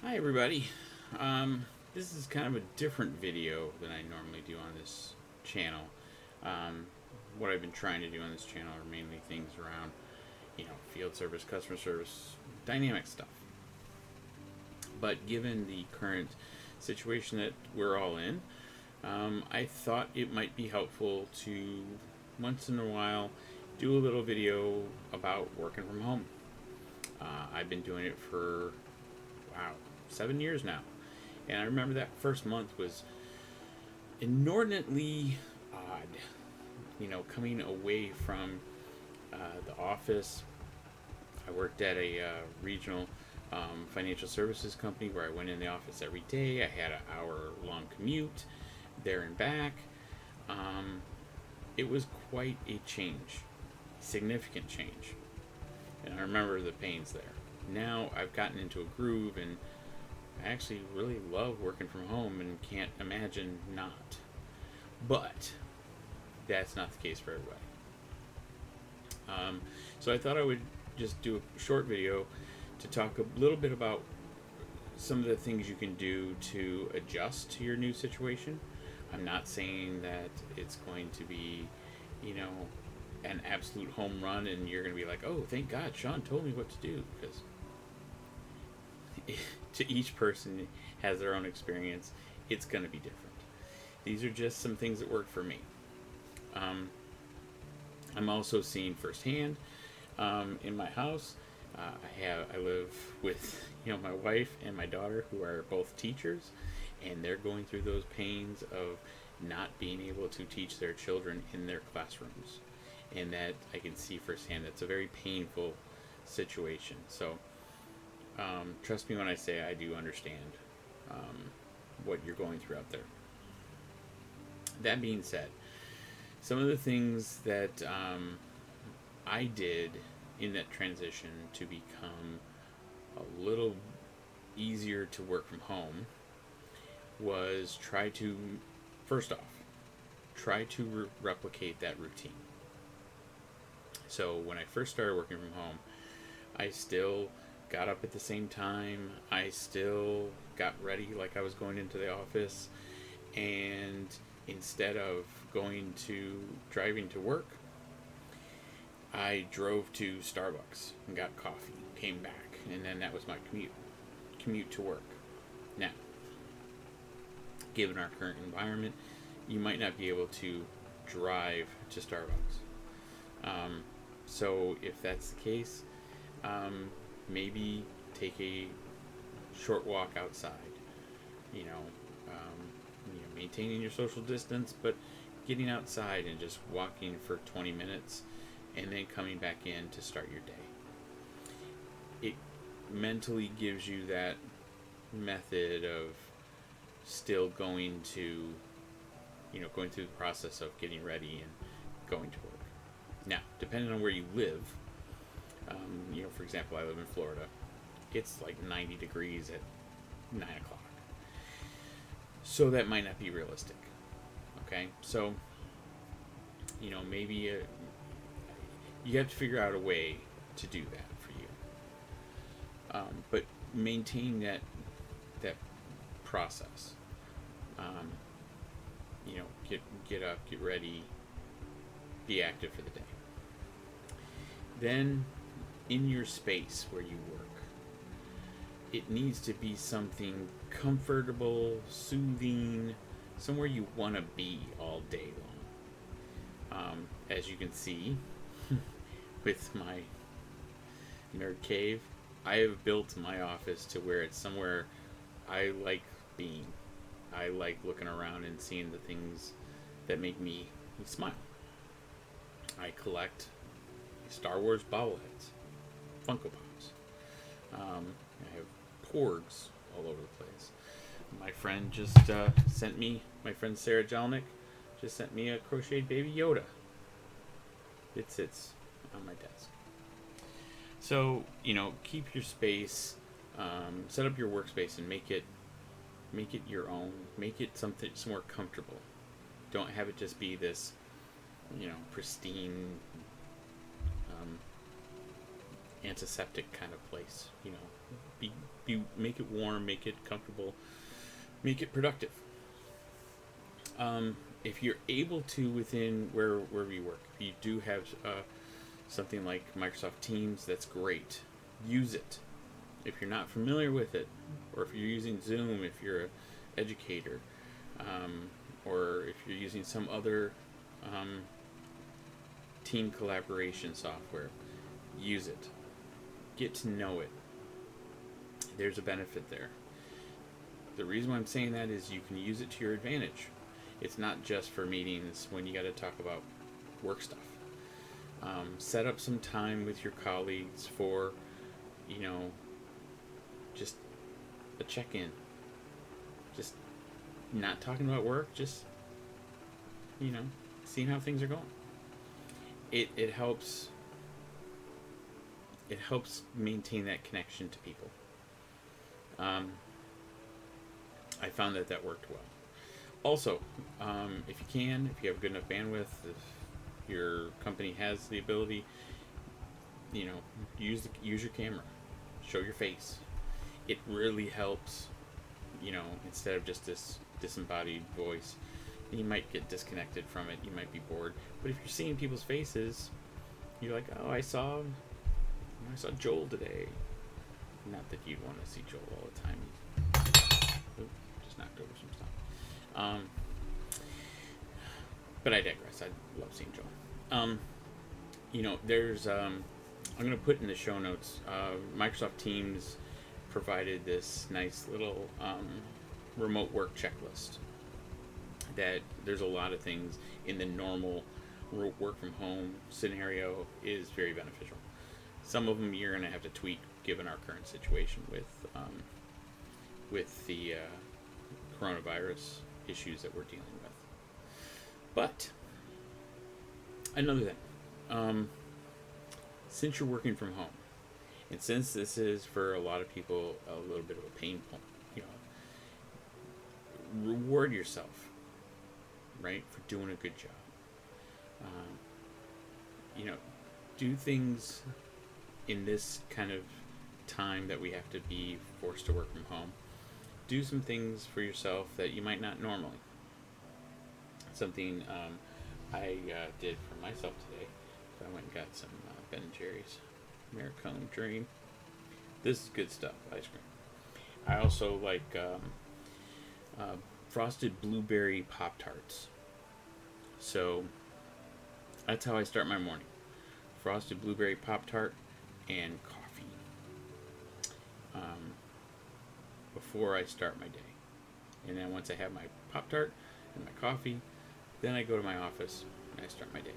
Hi everybody. This is kind of a different video than I normally do on this channel. Um, what I've been trying to do on this channel are mainly things around, field service, customer service, dynamic stuff. But given the current situation that we're all in, I thought it might be helpful to once in a while do a little video about working from home. I've been doing it for, wow, 7 years now. And I remember that first month was inordinately odd. Coming away from the office. I worked at a regional financial services company where I went in the office every day. I had an hour-long commute there and back. It was quite a change, significant change. And I remember the pains there. Now I've gotten into a groove and I actually really love working from home and can't imagine not. But that's not the case for everybody. So I thought I would just do a short video to talk a little bit about some of the things you can do to adjust to your new situation. I'm not saying that it's going to be, an absolute home run and you're going to be like, oh, thank God Sean told me what to do, because to each person has their own experience. It's going to be different. These are just some things that work for me. I'm also seeing firsthand in my house. I live with my wife and my daughter, who are both teachers, and they're going through those pains of not being able to teach their children in their classrooms, and that I can see firsthand. That's a very painful situation. So trust me when I say I do understand what you're going through out there. That being said, some of the things that I did in that transition to become a little easier to work from home was first off, try to replicate that routine. So when I first started working from home, I still got up at the same time. I still got ready like I was going into the office, and instead of driving to work, I drove to Starbucks and got coffee, came back, and then that was my commute to work. Now, given our current environment, you might not be able to drive to Starbucks. So if that's the case, maybe take a short walk outside. Maintaining your social distance, but getting outside and just walking for 20 minutes and then coming back in to start your day. It mentally gives you that method of still going through the process of getting ready and going to work. Now, depending on where you live, for example, I live in Florida. It's like 90 degrees at 9 o'clock. So that might not be realistic. Okay? So, maybe you have to figure out a way to do that for you. But maintain that process. Get up, get ready, be active for the day. Then, in your space where you work, it needs to be something comfortable, soothing, somewhere you want to be all day long. As you can see with my nerd cave, I have built my office to where it's somewhere I like being. I like looking around and seeing the things that make me smile. I collect Star Wars bobbleheads, Funko Pops. I have Porgs all over the place. My friend just sent me, my friend Sarah Jelnick just sent me a crocheted baby Yoda. It sits on my desk. So, keep your space, set up your workspace and make it your own. Make it somewhere comfortable. Don't have it just be this, pristine antiseptic kind of place. You know, make it warm, make it comfortable, make it productive. If you're able to, within wherever you work, if you do have something like Microsoft Teams, that's great. Use it. If you're not familiar with it, or if you're using Zoom, if you're an educator, or if you're using some other team collaboration software, use it. Get to know it. There's a benefit there. The reason why I'm saying that is you can use it to your advantage. It's not just for meetings when you got to talk about work stuff. Set up some time with your colleagues for, you know, just a check-in. Just not talking about work, just, you know, seeing how things are going. It helps maintain that connection to people. I found that worked well. Also, if you have good enough bandwidth, if your company has the ability, you know, use your camera, show your face. It really helps, you know, instead of just this disembodied voice. You might get disconnected from it, you might be bored, but if you're seeing people's faces, you're like, oh, I saw Joel today. Not that you'd want to see Joel all the time. Oops, just knocked over some stuff. But I digress. I love seeing Joel. You know, there's I'm going to put in the show notes. Microsoft Teams provided this nice little remote work checklist. That there's a lot of things in the normal work from home scenario is very beneficial. Some of them you're going to have to tweak given our current situation with the coronavirus issues that we're dealing with. But another thing, since you're working from home, and since this is for a lot of people a little bit of a pain point, you know, reward yourself, right, for doing a good job. You know, do things in this kind of time that we have to be forced to work from home. Do some things for yourself that you might not normally. Something I did for myself today. I went and got some Ben & Jerry's Americone Dream. This is good stuff, ice cream. I also like frosted blueberry Pop-Tarts. So that's how I start my morning. Frosted blueberry Pop-Tart and coffee before I start my day. And then once I have my Pop-Tart and my coffee, then I go to my office and I start my day.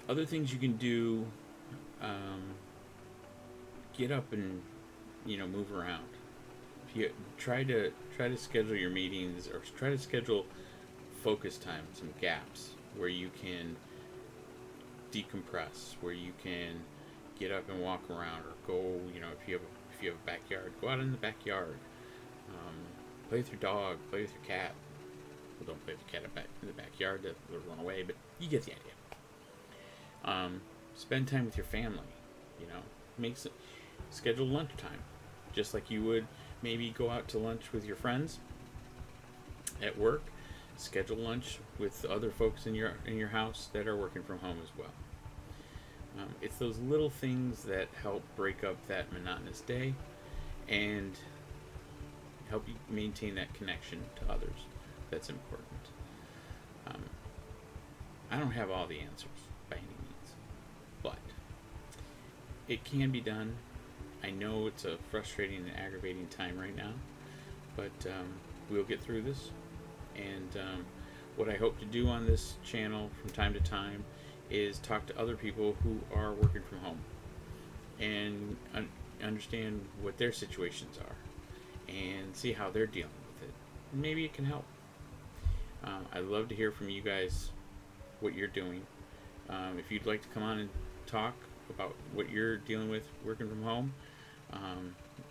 Other things you can do, get up and, you know, move around. If you try to schedule your meetings, or try to schedule focus time, some gaps where you can decompress, where you can get up and walk around, or go, you know, if you have a backyard, go out in the backyard, play with your dog, play with your cat. Well, don't play with the cat in the backyard, they'll run away, but you get the idea. Spend time with your family, you know, schedule lunchtime, just like you would maybe go out to lunch with your friends at work. Schedule lunch with other folks in your house that are working from home as well. It's those little things that help break up that monotonous day and help you maintain that connection to others. That's important. I don't have all the answers by any means, but it can be done. I know it's a frustrating and aggravating time right now, but we'll get through this. And what I hope to do on this channel from time to time is talk to other people who are working from home and understand what their situations are and see how they're dealing with it. Maybe it can help. I'd love to hear from you guys what you're doing. If you'd like to come on and talk about what you're dealing with working from home,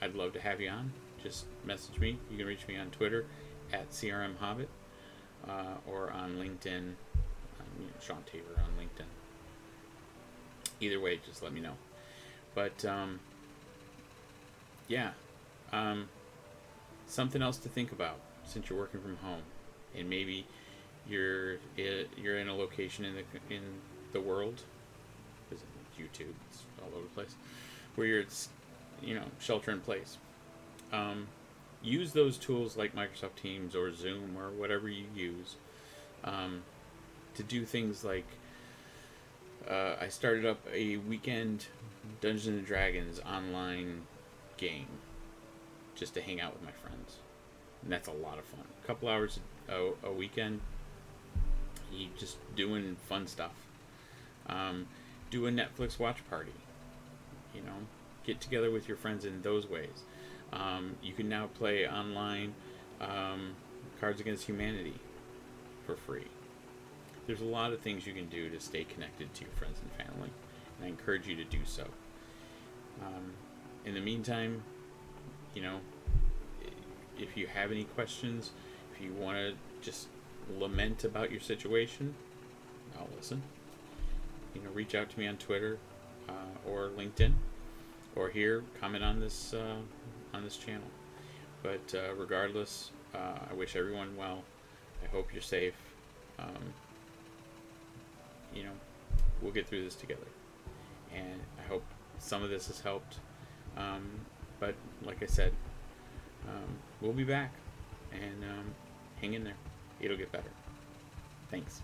I'd love to have you on. Just message me. You can reach me on Twitter at CRMHobbit, or on LinkedIn. Sean Tabor on LinkedIn. Either way, just let me know. But yeah, something else to think about since you're working from home, and maybe you're in a location in the world, because YouTube, it's all over the place, where you're shelter in place. Use those tools like Microsoft Teams or Zoom or whatever you use to do things like I started up a weekend Dungeons and Dragons online game just to hang out with my friends, and that's a lot of fun. A couple hours a weekend, you just doing fun stuff. Do a Netflix watch party. Get together with your friends in those ways. You can now play online Cards Against Humanity for free. There's a lot of things you can do to stay connected to your friends and family, and I encourage you to do so. In the meantime, if you have any questions, if you want to just lament about your situation, I'll listen. Reach out to me on Twitter or LinkedIn, or here, comment on this channel. But regardless, I wish everyone well. I hope you're safe. We'll get through this together, and I hope some of this has helped. But like I said, we'll be back, and hang in there. It'll get better. Thanks.